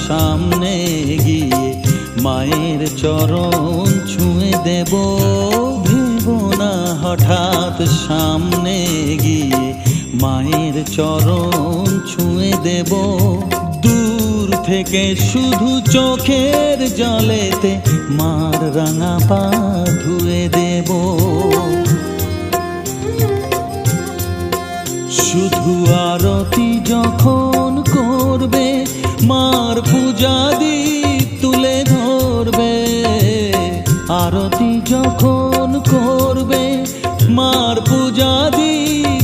সামনে গিয়ে মায়ের চরণ ছুঁয়ে দেব। ভেবো না হঠাৎ সামনে গিয়ে মায়ের চরণ ছুঁয়ে দেব। দূর থেকে শুধু চোখের জলেতে মার রাঙা পা ধুয়ে দেব। শুধু আরতি যখন করবে মার পূজা দীপ তুলে ধরবে। আরতি যখন করবে মার পূজা দীপ